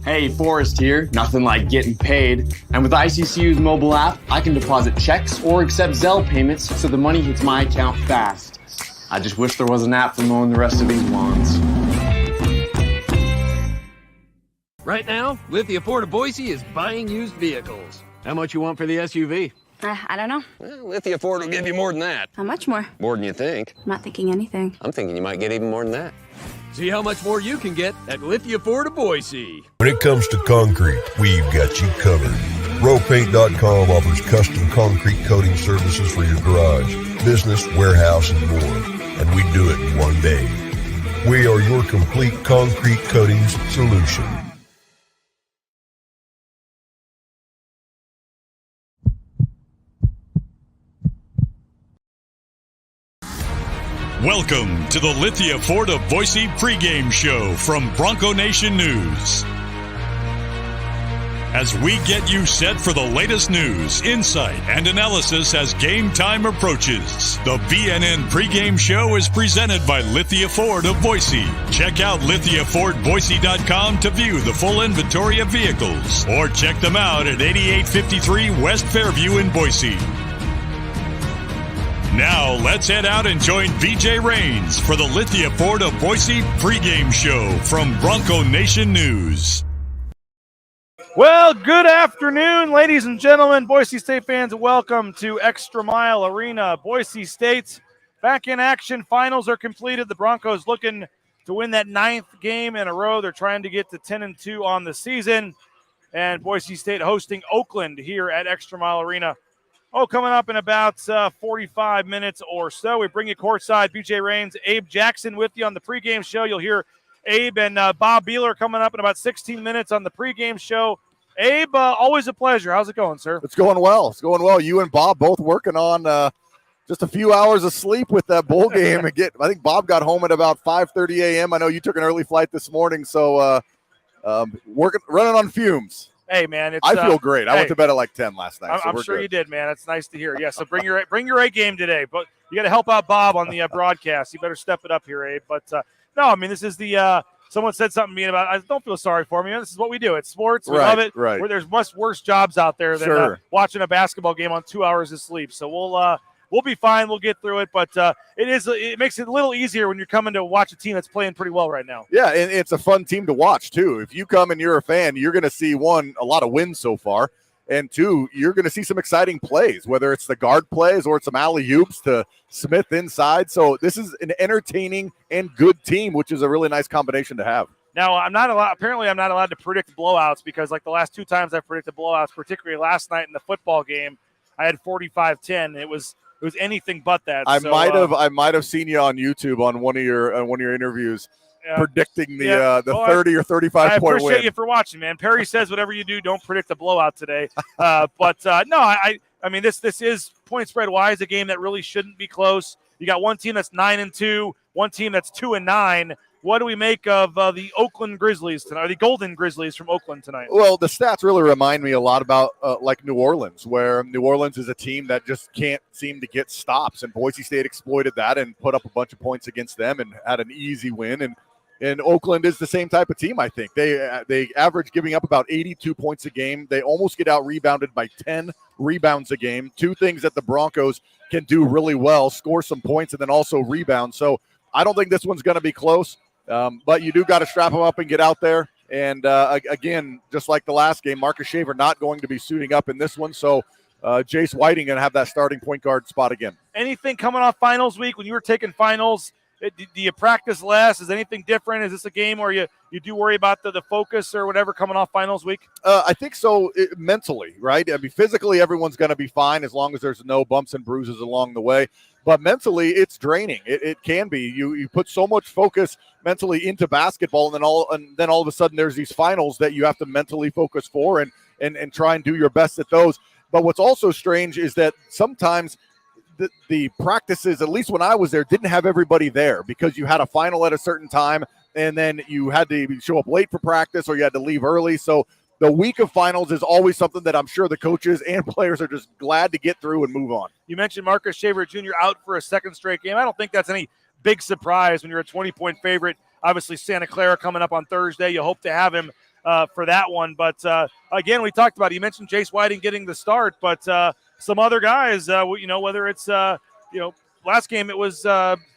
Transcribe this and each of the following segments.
Hey, Forrest here. Nothing like getting paid. And with ICCU's mobile app, I can deposit checks or accept Zelle payments so the money hits my account fast. I just wish there was an app for mowing the rest of these lawns. Right now, Lithia Ford of Boise is buying used vehicles. How much you want for the SUV? I don't know. Well, Lithia Ford will give you more than that. How much more? More than you think. I'm not thinking anything. I'm thinking you might get even more than that. See how much more you can get at Lithia Ford of Boise. When it comes to concrete, we've got you covered. RowPaint.com offers custom concrete coating services for your garage, business, warehouse, and more. And we do it in one day. We are your complete concrete coatings solution. Welcome to the Lithia Ford of Boise pregame show from Bronco Nation News. As we get you set for the latest news, insight, and analysis as game time approaches, the BNN pregame show is presented by Lithia Ford of Boise. Check out LithiaFordBoise.com to view the full inventory of vehicles, or check them out at 8853 West Fairview in Boise. Now, let's head out and join BJ Rains for the Lithia Ford of Boise pregame show from Bronco Nation News. Well, good afternoon, ladies and gentlemen, Boise State fans. Welcome to ExtraMile Arena. Boise State back in action. Finals are completed. The Broncos looking to win that 9th game in a row. They're trying to get to 10-2 on the season. And Boise State hosting Oakland here at ExtraMile Arena. Coming up in about 45 minutes or so. We bring you courtside. BJ Rains, Abe Jackson with you on the pregame show. You'll hear Abe and Bob Beeler coming up in about 16 minutes on the pregame show. Abe, always a pleasure. How's it going, sir? It's going well. It's going well. You and Bob both working on just a few hours of sleep with that bowl game. I think Bob got home at about 5:30 a.m. I know you took an early flight this morning, so running on fumes. Hey, man, I feel great. I went to bed at like 10 last night. I'm sure you did, man. It's nice to hear. Yeah, so bring your A game today. But you got to help out Bob on the broadcast. You better step it up here, Abe. But, no, I mean, this is the someone said something to me about I don't feel sorry for me. This is what we do. It's sports. We love it. Right. There's much worse jobs out there than watching a basketball game on 2 hours of sleep. So we'll be fine. We'll get through it. But it makes it a little easier when you're coming to watch a team that's playing pretty well right now. Yeah, and it's a fun team to watch, too. If you come and you're a fan, you're going to see, one, a lot of wins so far, and two, you're going to see some exciting plays, whether it's the guard plays or it's some alley-oops to Smith inside. So this is an entertaining and good team, which is a really nice combination to have. Now, I'm not allowed to predict blowouts because, like, the last two times I predicted blowouts, particularly last night in the football game, I had 45-10. It was anything but that. I might have seen you on YouTube on one of your interviews predicting the 30 or 35 point win. I appreciate you for watching, man. Perry says whatever you do, don't predict a blowout today. No, I mean this is point spread wise a game that really shouldn't be close. You got one team that's 9-2, one team that's 2-9. What do we make of the Oakland Grizzlies tonight, or the Golden Grizzlies from Oakland tonight? Well, the stats really remind me a lot about like New Orleans, where New Orleans is a team that just can't seem to get stops, and Boise State exploited that and put up a bunch of points against them and had an easy win. And Oakland is the same type of team, I think. They average giving up about 82 points a game. They almost get out-rebounded by 10 rebounds a game, two things that the Broncos can do really well, score some points and then also rebound. So I don't think this one's going to be close. But you do got to strap them up and get out there. And, again, just like the last game, Marcus Shaver not going to be suiting up in this one. So Jace Whiting going to have that starting point guard spot again. Anything coming off finals week when you were taking finals? Do you practice less? Is anything different? Is this a game where you do worry about the focus or whatever coming off finals week? I think so, mentally, right? I mean, physically, everyone's going to be fine as long as there's no bumps and bruises along the way. But mentally, it's draining. It can be. You put so much focus mentally into basketball, and then all of a sudden there's these finals that you have to mentally focus for and try and do your best at those. But what's also strange is that sometimes the practices, at least when I was there, didn't have everybody there because you had a final at a certain time, and then you had to show up late for practice or you had to leave early. So the week of finals is always something that I'm sure the coaches and players are just glad to get through and move on. You mentioned Marcus Shaver Jr. out for a second straight game. I don't think that's any big surprise when you're a 20-point favorite. Obviously, Santa Clara coming up on Thursday. You hope to have him for that one. But, again, we talked about it. You mentioned Jace Whiting getting the start, but some other guys, whether it's, last game it was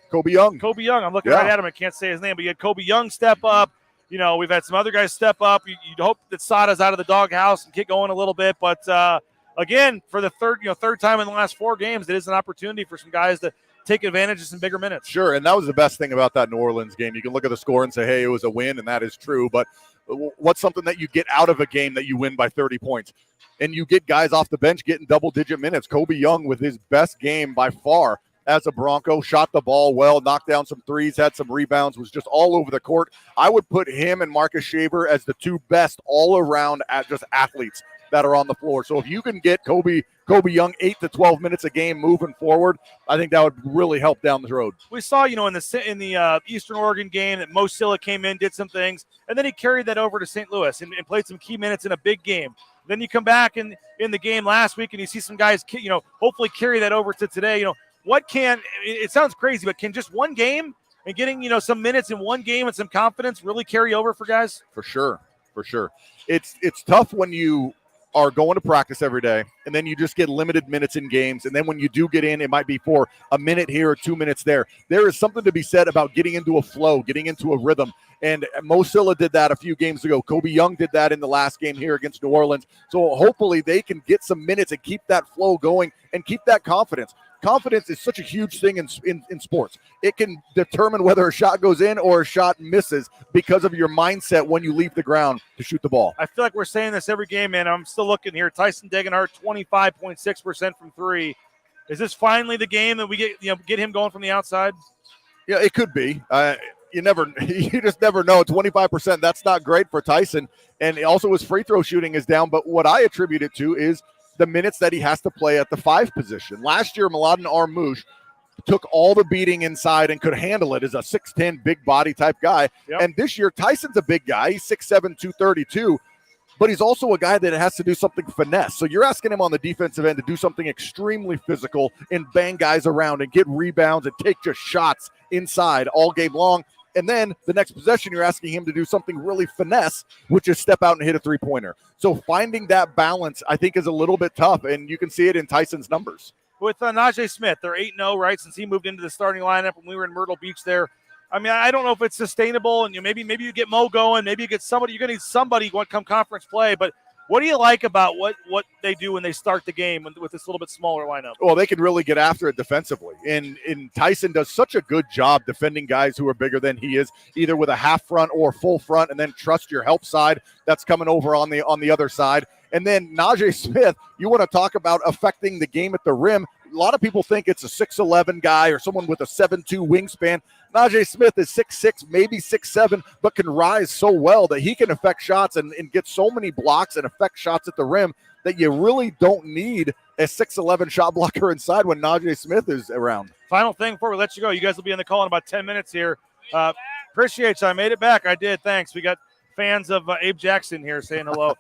Kobe Young. I'm looking right at him. I can't say his name, but you had Kobe Young step up. We've had some other guys step up. You'd hope that Sada's out of the doghouse and get going a little bit. But, again, for the third time in the last 4 games, it is an opportunity for some guys to take advantage of some bigger minutes. Sure, and that was the best thing about that New Orleans game. You can look at the score and say, hey, it was a win, and that is true. But what's something that you get out of a game that you win by 30 points? And you get guys off the bench getting double-digit minutes. Kobe Young with his best game by far as a Bronco, shot the ball well, knocked down some threes, had some rebounds, was just all over the court. I would put him and Marcus Shaver as the 2 best all-around just athletes that are on the floor. So if you can get Kobe Young 8 to 12 minutes a game moving forward, I think that would really help down the road. We saw, in the Eastern Oregon game that Mo Silla came in, did some things, and then he carried that over to St. Louis and played some key minutes in a big game. Then you come back in the game last week and you see some guys, hopefully carry that over to today. It sounds crazy, but can just one game and getting, some minutes in one game and some confidence really carry over for guys? For sure. It's tough when you are going to practice every day and then you just get limited minutes in games. And then when you do get in, it might be for a minute here or 2 minutes there. There is something to be said about getting into a flow, getting into a rhythm. And Mo Silla did that a few games ago. Kobe Young did that in the last game here against New Orleans. So hopefully they can get some minutes and keep that flow going and keep that confidence. Confidence is such a huge thing in sports. It can determine whether a shot goes in or a shot misses because of your mindset when you leave the ground to shoot the ball. I feel like we're saying this every game, man. I'm still looking here. Tyson Degenhart, 25.6% from 3. Is this finally the game that we get him going from the outside? Yeah, it could be. You just never know. 25%, that's not great for Tyson. And also his free throw shooting is down. But what I attribute it to is the minutes that he has to play at the 5 position. Last year, Mladen Armouche took all the beating inside and could handle it as a 6'10", big body type guy. Yep. And this year, Tyson's a big guy. He's 6'7", 232. But he's also a guy that has to do something finesse. So you're asking him on the defensive end to do something extremely physical and bang guys around and get rebounds and take just shots inside all game long. And then the next possession, you're asking him to do something really finesse, which is step out and hit a three-pointer. So finding that balance, I think, is a little bit tough, and you can see it in Tyson's numbers. With Najee Smith, they're 8-0, right, since he moved into the starting lineup when we were in Myrtle Beach there. I mean, I don't know if it's sustainable, and maybe you get Mo going, maybe you get somebody. You're going to need somebody come conference play, but what do you like about what they do when they start the game with this little bit smaller lineup? Well, they can really get after it defensively. And Tyson does such a good job defending guys who are bigger than he is, either with a half front or full front, and then trust your help side that's coming over on the other side. And then Najee Smith, you want to talk about affecting the game at the rim. A lot of people think it's a 6'11" guy or someone with a 7'2" wingspan. Najee Smith is 6'6", maybe 6'7", but can rise so well that he can affect shots and get so many blocks and affect shots at the rim that you really don't need a 6'11" shot blocker inside when Najee Smith is around. Final thing before we let you go, you guys will be in the call in about 10 minutes here. Appreciate you. I made it back. I did. Thanks. We got fans of Abe Jackson here saying hello.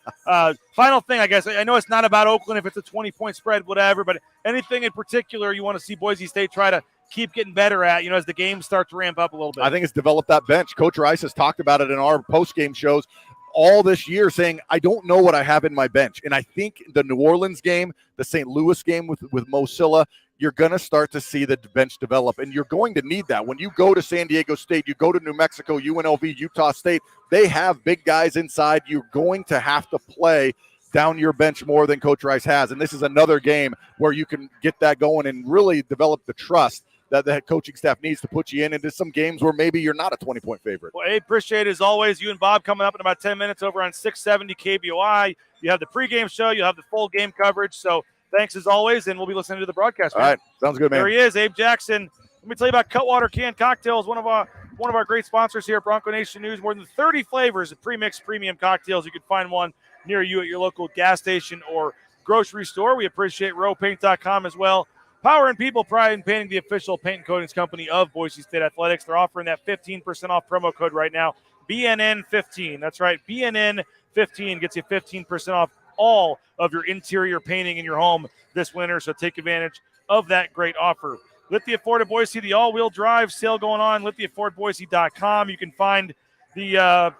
Final thing, I guess. I know it's not about Oakland if it's a 20-point spread, whatever, but anything in particular you want to see Boise State try to keep getting better at, as the games start to ramp up a little bit? I think it's developed that bench. Coach Rice has talked about it in our post-game shows all this year, saying, I don't know what I have in my bench. And I think the New Orleans game, the St. Louis game with Mo Silla, you're going to start to see the bench develop, and you're going to need that. When you go to San Diego State, you go to New Mexico, UNLV, Utah State, they have big guys inside. You're going to have to play down your bench more than Coach Rice has, and this is another game where you can get that going and really develop the trust that the head coaching staff needs to put you into some games where maybe you're not a 20-point favorite. Well, Abe, appreciate it as always. You and Bob coming up in about 10 minutes over on 670 KBOI. You have the pregame show. You have the full game coverage, so thanks as always, and we'll be listening to the broadcast. All right, sounds good, man. There he is, Abe Jackson. Let me tell you about Cutwater Canned Cocktails, one of our great sponsors here at Bronco Nation News. More than 30 flavors of pre-mixed premium cocktails. You can find one near you at your local gas station or grocery store. We appreciate rowpaint.com as well. Power and people, pride in painting, the official paint and coatings company of Boise State Athletics. They're offering that 15% off promo code right now, BNN15. That's right, BNN15 gets you 15% off all of your interior painting in your home this winter, so take advantage of that great offer. Lithia Ford of Boise, the all-wheel drive sale going on, lithiafordboise.com. You can find the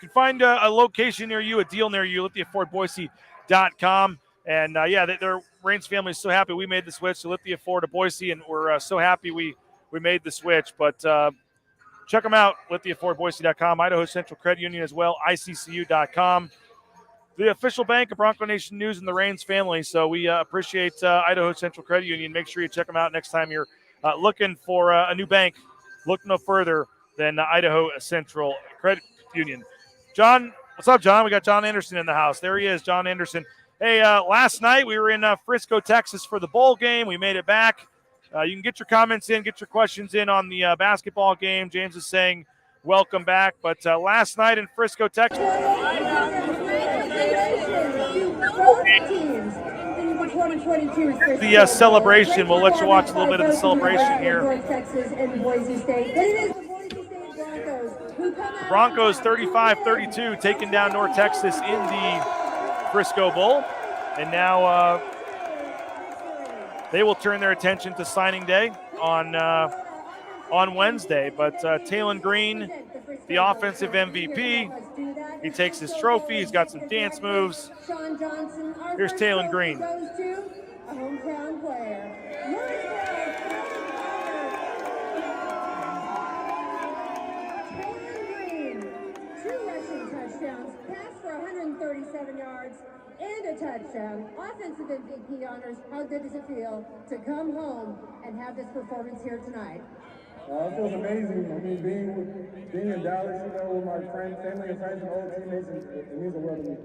can find a location near you, a deal near you, LithiaFordBoise.com. And their Raines family is so happy we made the switch to Lithia Ford of Boise, and we're so happy we made the switch. But check them out, LithiaFordBoise.com, Idaho Central Credit Union as well, ICCU.com. The official bank of Bronco Nation News and the Raines family. So we appreciate Idaho Central Credit Union. Make sure you check them out next time you're looking for a new bank. Look no further than Idaho Central Credit Union. John, what's up, John? We got John Anderson in the house. There he is, John Anderson. Hey, last night we were in Frisco, Texas for the bowl game. We made it back. You can get your comments in, get your questions in on the basketball game. James is saying welcome back. But last night in Frisco, Texas. The celebration. We'll let you watch a little bit of the celebration here. Broncos 35-32 taking down North Texas in the Frisco Bowl. And now they will turn their attention to signing day on Wednesday. But Talon Green, the offensive MVP, he takes his trophy. He's got some dance moves. Here's Talon Green. Pass for 137 yards and a touchdown. Offensive MVP honors. How good does it feel to come home and have this performance here tonight? It feels amazing. I mean, being in Dallas, with my family and friends and old teammates, it means the world to me.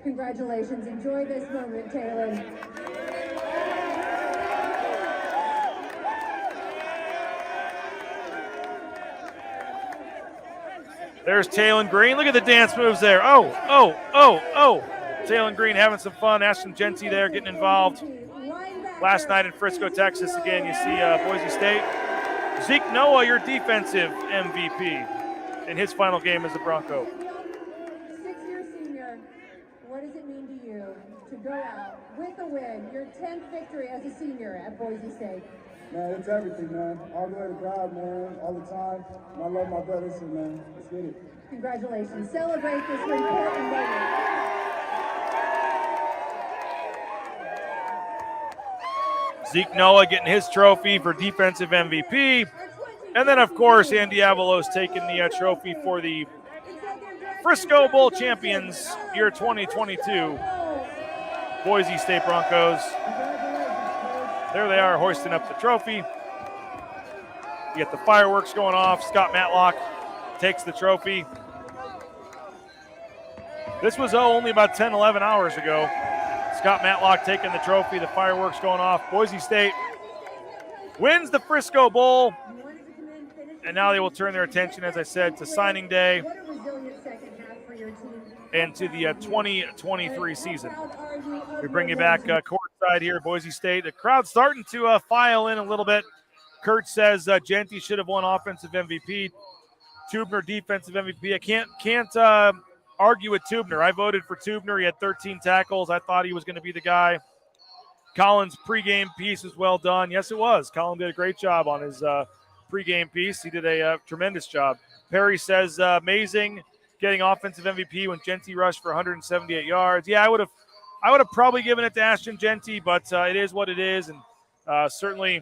Congratulations. Enjoy this moment, Taylor. There's Talon Green. Look at the dance moves there. Oh. Talon Green having some fun. Ashton Genty there getting involved. Last night in Frisco, Texas. Again, you see Boise State. Zeke Noah, your defensive MVP in his final game as a Bronco. Six-year senior, what does it mean to you to go out with a win, your 10th victory as a senior at Boise State? Man, it's everything, man. All the way to God, man, all the time. I love my brothers, and man, let's get it. Congratulations. Celebrate this important moment. Zeke Noah getting his trophy for defensive MVP. And then, of course, Andy Avalos taking the trophy for the Frisco Bowl champions year 2022, Boise State Broncos. There they are hoisting up the trophy. You get the fireworks going off. Scott Matlock takes the trophy. This was only about 10, 11 hours ago. Scott Matlock taking the trophy, the fireworks going off. Boise State wins the Frisco Bowl. And now they will turn their attention, as I said, to signing day and to the 2023 season. We bring you back courtside here at Boise State. The crowd's starting to file in a little bit. Kurt says Genty should have won offensive MVP. Tubner defensive MVP. I can't argue with Tubner. I voted for Tubner. He had 13 tackles. I thought he was going to be the guy. Colin's pregame piece was well done. Yes, it was. Colin did a great job on his pregame piece. He did a tremendous job. Perry says amazing getting offensive MVP when Genty rushed for 178 yards. Yeah, I would have probably given it to Ashton Genty, but it is what it is, and certainly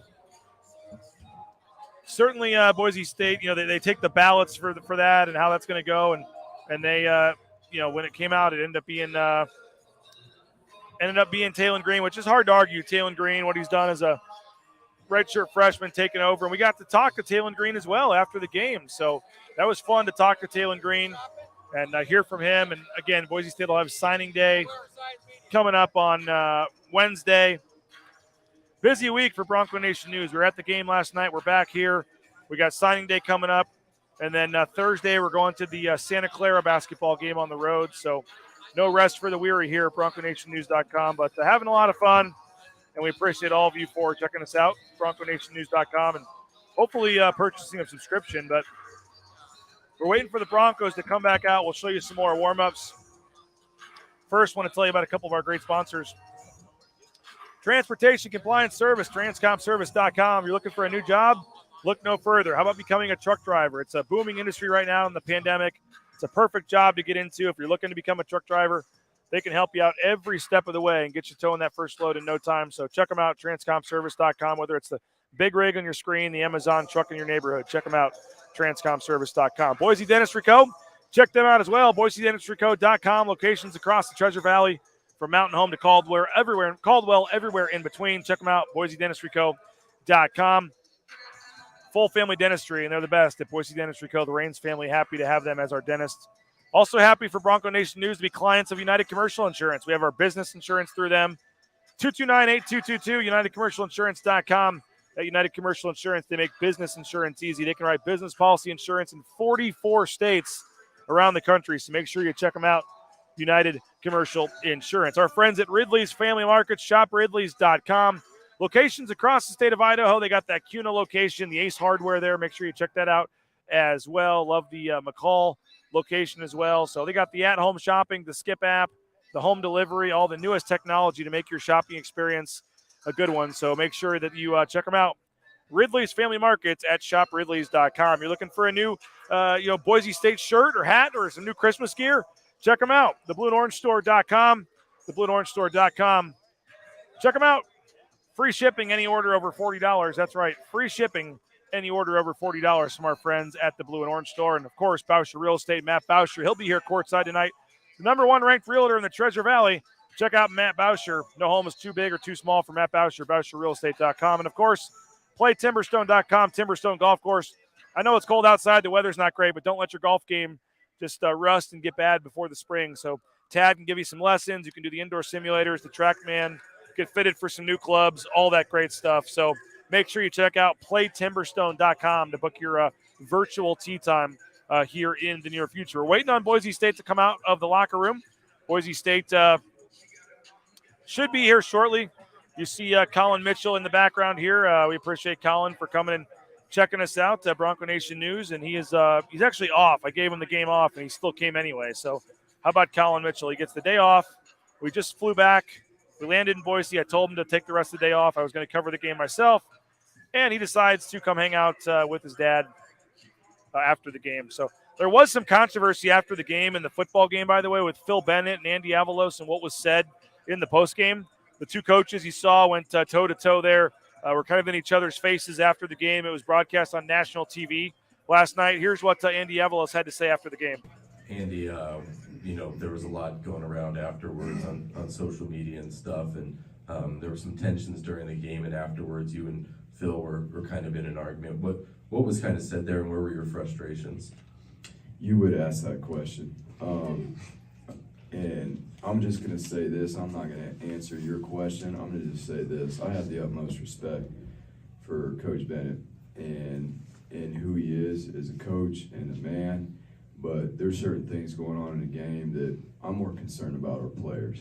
Boise State. They take the ballots for that and how that's going to go, and they when it came out, it ended up being Talon Green, which is hard to argue. Talon Green, what he's done as a redshirt freshman taking over. And we got to talk to Talon Green as well after the game. So that was fun to talk to Talon Green and hear from him. And again, Boise State will have signing day coming up on Wednesday. Busy week for Bronco Nation News. We were at the game last night. We're back here. We got signing day coming up. And then Thursday, we're going to the Santa Clara basketball game on the road. So no rest for the weary here at BroncoNationNews.com. But having a lot of fun. And we appreciate all of you for checking us out, BroncoNationNews.com, and hopefully purchasing a subscription. But we're waiting for the Broncos to come back out. We'll show you some more warm-ups. First, want to tell you about a couple of our great sponsors. Transportation Compliance Service, transcomservice.com. You're looking for a new job? Look no further. How about becoming a truck driver? It's a booming industry right now in the pandemic. It's a perfect job to get into if you're looking to become a truck driver. They can help you out every step of the way and get you towing that first load in no time. So check them out, transcomservice.com, whether it's the big rig on your screen, the Amazon truck in your neighborhood. Check them out, transcomservice.com. Boise Dentistry Co., check them out as well, boisedentistryco.com. Locations across the Treasure Valley from Mountain Home to Caldwell, everywhere in between. Check them out, boisedentistryco.com. Full family dentistry, and they're the best at Boise Dentistry Co. The Raines family, happy to have them as our dentists. Also happy for Bronco Nation News to be clients of United Commercial Insurance. We have our business insurance through them. 229-8222, UnitedCommercialInsurance.com. At United Commercial Insurance, they make business insurance easy. They can write business policy insurance in 44 states around the country, so make sure you check them out, United Commercial Insurance. Our friends at Ridley's Family Markets, shopridleys.com. Locations across the state of Idaho. They got that Kuna location, the Ace Hardware there. Make sure you check that out as well. Love the McCall location as well. So they got the at-home shopping, the Skip app, the home delivery, all the newest technology to make your shopping experience a good one. So make sure that you check them out. Ridley's Family Markets at shopridleys.com. You're looking for a new Boise State shirt or hat or some new Christmas gear? Check them out. TheBlueAndOrangeStore.com. TheBlueAndOrangeStore.com. Check them out. Free shipping any order over $40. That's right. Free shipping any order over $40 from our friends at the Blue and Orange Store. And, of course, Bousher Real Estate, Matt Bousher. He'll be here courtside tonight. The number one ranked realtor in the Treasure Valley. Check out Matt Bousher. No home is too big or too small for Matt Bousher, BousherRealEstate.com. And, of course, PlayTimberstone.com, Timberstone Golf Course. I know it's cold outside. The weather's not great, but don't let your golf game just rust and get bad before the spring. So Tad can give you some lessons. You can do the indoor simulators, the TrackMan, get fitted for some new clubs, all that great stuff. So make sure you check out PlayTimberstone.com to book your virtual tee time here in the near future. We're waiting on Boise State to come out of the locker room. Boise State should be here shortly. You see Colin Mitchell in the background here. We appreciate Colin for coming and checking us out, Bronco Nation News, and he's actually off. I gave him the game off, and he still came anyway. So how about Colin Mitchell? He gets the day off. We just flew back. We landed in Boise. I told him to take the rest of the day off. I was going to cover the game myself, and he decides to come hang out with his dad after the game. So there was some controversy after the game in the football game, by the way, with Phil Bennett and Andy Avalos and what was said in the postgame. The two coaches you saw went toe-to-toe there. Were kind of in each other's faces after the game. It was broadcast on national TV last night. Here's what Andy Avalos had to say after the game. Andy, there was a lot going around afterwards on social media and stuff, and there were some tensions during the game, and afterwards you and Phil were kind of in an argument. What was kind of said there, and where were your frustrations? You would ask that question. And I'm just going to say this. I'm not going to answer your question. I'm going to just say this. I have the utmost respect for Coach Bennett and who he is as a coach and a man. But there's certain things going on in the game that I'm more concerned about our players.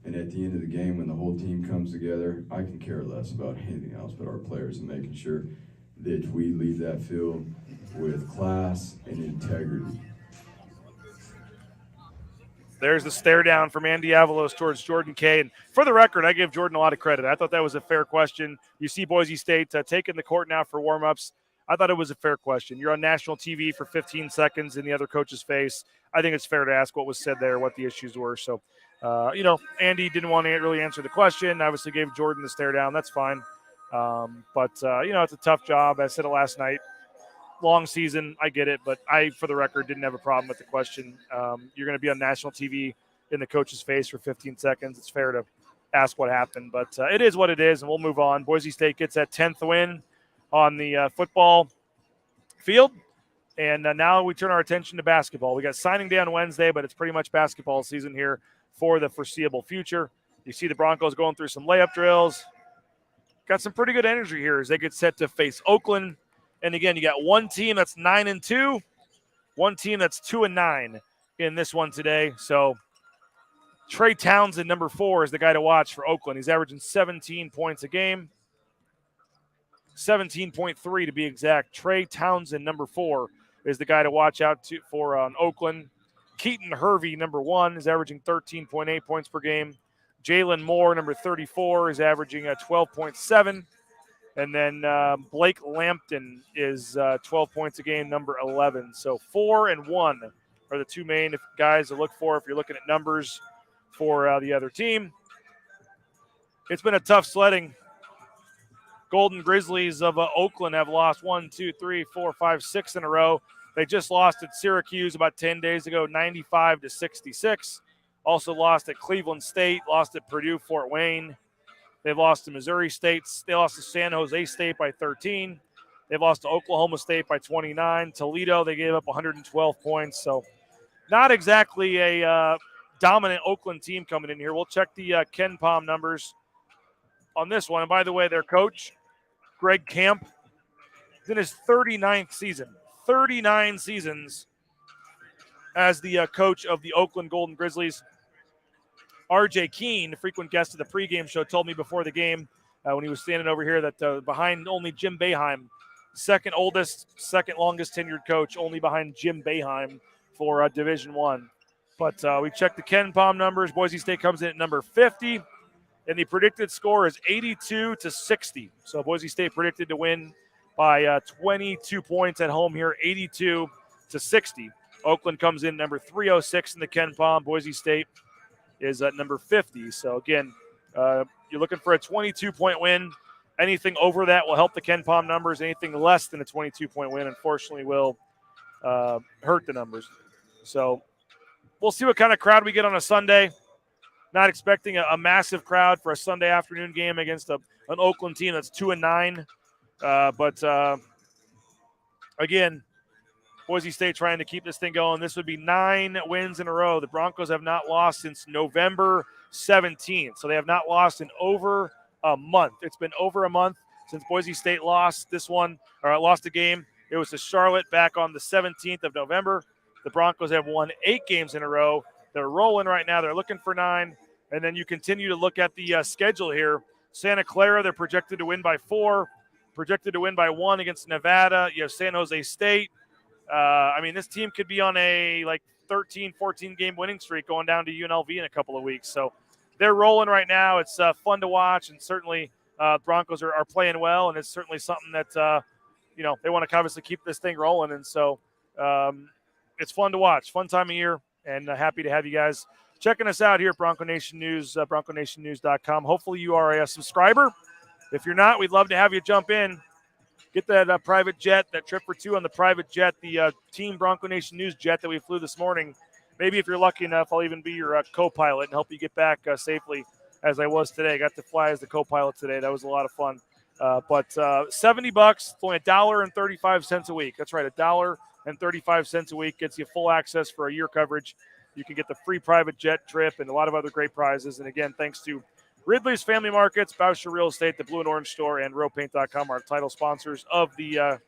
And at the end of the game, when the whole team comes together, I can care less about anything else but our players and making sure that we leave that field with class and integrity. There's the stare down from Andy Avalos towards Jordan Kay. And for the record, I give Jordan a lot of credit. I thought that was a fair question. You see Boise State taking the court now for warm-ups. I thought it was a fair question. You're on national TV for 15 seconds in the other coach's face. I think it's fair to ask what was said there, what the issues were. So, Andy didn't want to really answer the question. Obviously gave Jordan the stare down. That's fine. But it's a tough job. I said it last night. Long season, I get it, but I, for the record, didn't have a problem with the question. You're going to be on national TV in the coach's face for 15 seconds. It's fair to ask what happened, but it is what it is, and we'll move on. Boise State gets that 10th win on the football field, and now we turn our attention to basketball. We got signing day on Wednesday, but it's pretty much basketball season here for the foreseeable future. You see the Broncos going through some layup drills. Got some pretty good energy here as they get set to face Oakland. And again, you got one team that's 9-2, one team that's 2-9 in this one today. So Trey Townsend, number 4, is the guy to watch for Oakland. He's averaging 17 points a game, 17.3 to be exact. Trey Townsend, number 4, is the guy to watch out for Oakland. Keaton Hervey, number 1, is averaging 13.8 points per game. Jalen Moore, number 34, is averaging 12.7. And then Blake Lampton is 12 points a game, number 11. So 4 and 1 are the two main guys to look for if you're looking at numbers for the other team. It's been a tough sledding. Golden Grizzlies of Oakland have lost 1, 2, 3, 4, 5, 6 in a row. They just lost at Syracuse about 10 days ago, 95-66. Also lost at Cleveland State, lost at Purdue, Fort Wayne. They've lost to Missouri State. They lost to San Jose State by 13. They've lost to Oklahoma State by 29. Toledo, they gave up 112 points. So not exactly a dominant Oakland team coming in here. We'll check the Ken Palm numbers on this one. And by the way, their coach, Greg Camp, is in his 39th season. 39 seasons as the coach of the Oakland Golden Grizzlies. RJ Keene, frequent guest of the pregame show, told me before the game when he was standing over here that behind only Jim Boeheim, second oldest, second longest tenured coach, only behind Jim Boeheim for Division I. But we checked the Ken Palm numbers. Boise State comes in at number 50, and the predicted score is 82-60. So Boise State predicted to win by 22 points at home here, 82-60. Oakland comes in number 306 in the Ken Palm. Boise State is at number 50. So, again, you're looking for a 22-point win. Anything over that will help the Ken Palm numbers. Anything less than a 22-point win, unfortunately, will hurt the numbers. So, we'll see what kind of crowd we get on a Sunday. Not expecting a massive crowd for a Sunday afternoon game against an Oakland team that's 2-9. But again, Boise State trying to keep this thing going. This would be 9 wins in a row. The Broncos have not lost since November 17th. So they have not lost in over a month. It's been over a month since Boise State lost this one, or lost a game. It was to Charlotte back on the 17th of November. The Broncos have won 8 games in a row. They're rolling right now. They're looking for 9. And then you continue to look at the schedule here. Santa Clara, they're projected to win by 4. Projected to win by 1 against Nevada. You have San Jose State. This team could be on a 13, 14-game winning streak going down to UNLV in a couple of weeks. So they're rolling right now. It's fun to watch, and certainly Broncos are playing well, and it's certainly something that, they want to obviously keep this thing rolling. And so it's fun to watch, fun time of year, and happy to have you guys checking us out here at Bronco Nation News, BroncoNationNews.com. Hopefully you are a subscriber. If you're not, we'd love to have you jump in. Get that private jet, that trip for 2 on the private jet, the Team Bronco Nation News jet that we flew this morning. Maybe if you're lucky enough, I'll even be your co-pilot and help you get back safely as I was today. I got to fly as the co-pilot today. That was a lot of fun. But $70, it's only $1.35 a week. That's right, $1.35 a week gets you full access for a year coverage. You can get the free private jet trip and a lot of other great prizes. And again, thanks to Ridley's Family Markets, Bousher Real Estate, the Blue and Orange Store, and RowPaint.com, our title sponsors of the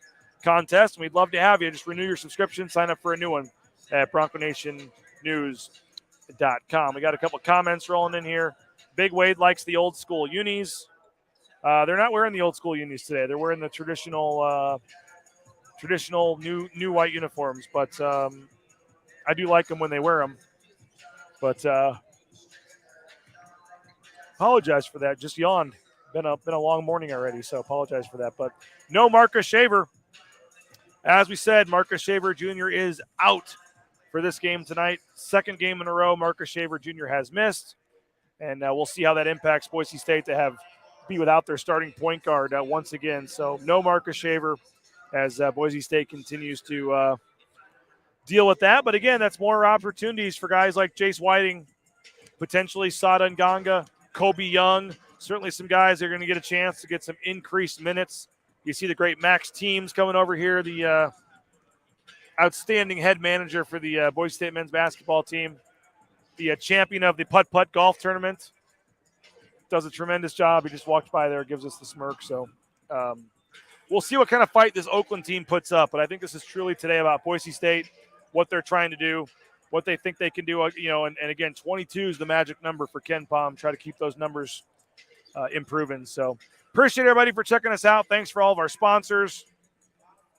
contest. And we'd love to have you. Just renew your subscription, sign up for a new one at BroncoNationNews.com. We got a couple comments rolling in here. Big Wade likes the old school unis. They're not wearing the old school unis today. They're wearing the traditional new white uniforms. But I do like them when they wear them. But apologize for that. Just yawned. Been a long morning already, so apologize for that. But no Marcus Shaver. As we said, Marcus Shaver Jr. is out for this game tonight. Second game in a row Marcus Shaver Jr. has missed. And we'll see how that impacts Boise State to be without their starting point guard once again. So no Marcus Shaver as Boise State continues to deal with that. But again, that's more opportunities for guys like Jace Whiting, potentially Sada Nganga, Kobe Young, certainly some guys that are going to get a chance to get some increased minutes. You see the great Max Teams coming over here, the outstanding head manager for the Boise State men's basketball team, the champion of the putt-putt golf tournament. Does a tremendous job. He just walked by there, gives us the smirk. So we'll see what kind of fight this Oakland team puts up. But I think this is truly today about Boise State, what they're trying to do, what they think they can do, and again, 22 is the magic number for Ken Palm. Try to keep those numbers improving. So appreciate everybody for checking us out. Thanks for all of our sponsors.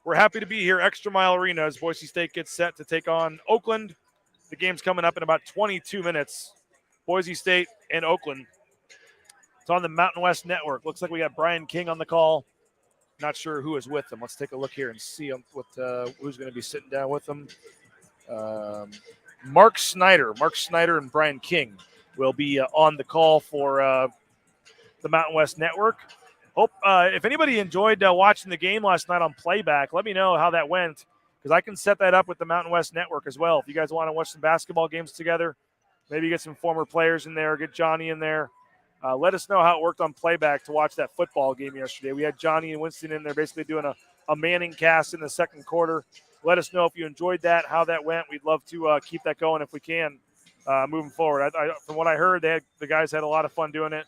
We're happy to be here, ExtraMile Arena, as Boise State gets set to take on Oakland. The game's coming up in about 22 minutes. Boise State and Oakland. It's on the Mountain West Network. Looks like we got Brian King on the call Not sure who is with them. Let's take a look here and see who's going to be sitting down with them. Mark Snyder and Brian King will be on the call for the Mountain West Network. Hope if anybody enjoyed watching the game last night on playback, let me know how that went, because I can set that up with the Mountain West Network as well. If you guys want to watch some basketball games together, maybe get some former players in there, get Johnny in there. Let us know how it worked on playback to watch that football game yesterday. We had Johnny and Winston in there basically doing a Manning cast in the second quarter. Let us know if you enjoyed that, how that went. We'd love to keep that going if we can moving forward. From what I heard, the guys had a lot of fun doing it.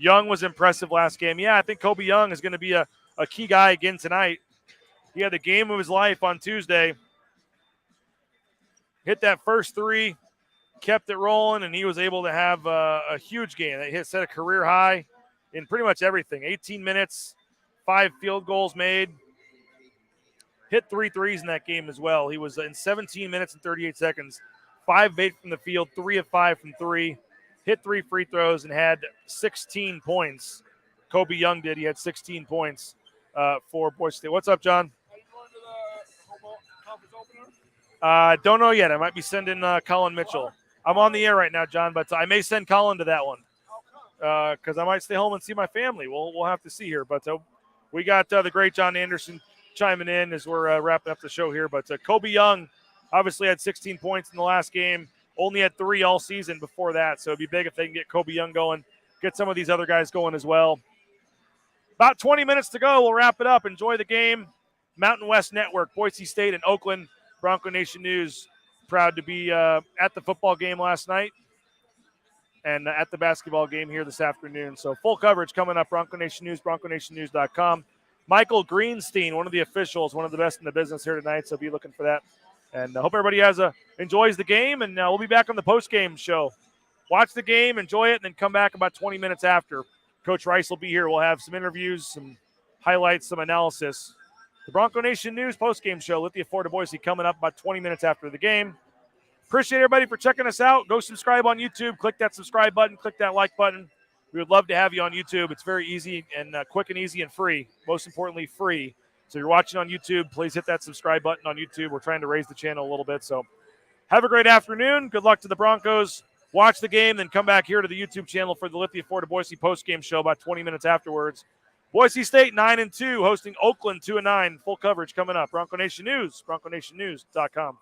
Young was impressive last game. Yeah, I think Kobe Young is going to be a key guy again tonight. He had the game of his life on Tuesday. Hit that first three, kept it rolling, and he was able to have a huge game. He set a career high in pretty much everything. 18 minutes, 5 field goals made. Hit 3 threes in that game as well. He was in 17 minutes and 38 seconds, 5 of 8 from the field, 3 of 5 from 3. Hit 3 free throws and had 16 points. Kobe Young did. He had 16 points for Boise State. What's up, John? Are you going to the conference opener? Don't know yet. I might be sending Colin Mitchell. I'm on the air right now, John, but I may send Colin to that one because I might stay home and see my family. We'll have to see here. But we got the great John Anderson chiming in as we're wrapping up the show here. But Kobe Young obviously had 16 points in the last game. Only had 3 all season before that. So it'd be big if they can get Kobe Young going, get some of these other guys going as well. About 20 minutes to go. We'll wrap it up. Enjoy the game. Mountain West Network, Boise State and Oakland. Bronco Nation News, proud to be at the football game last night and at the basketball game here this afternoon. So full coverage coming up, Bronco Nation News, bronconationnnews.com. Michael Greenstein, one of the officials, one of the best in the business here tonight, so be looking for that. And I hope everybody enjoys the game, and we'll be back on the post-game show. Watch the game, enjoy it, and then come back about 20 minutes after. Coach Rice will be here. We'll have some interviews, some highlights, some analysis. The Bronco Nation News post-game show, Lithia 4 to Boise, coming up about 20 minutes after the game. Appreciate everybody for checking us out. Go subscribe on YouTube. Click that subscribe button. Click that like button. We would love to have you on YouTube. It's very easy and quick and easy and free. Most importantly, free. So you're watching on YouTube, please hit that subscribe button on YouTube. We're trying to raise the channel a little bit. So have a great afternoon. Good luck to the Broncos. Watch the game, then come back here to the YouTube channel for the Lithia 4 to Boise post-game show about 20 minutes afterwards. Boise State 9-2, hosting Oakland 2-9. Full coverage coming up. Bronco Nation News, bronconationnnews.com.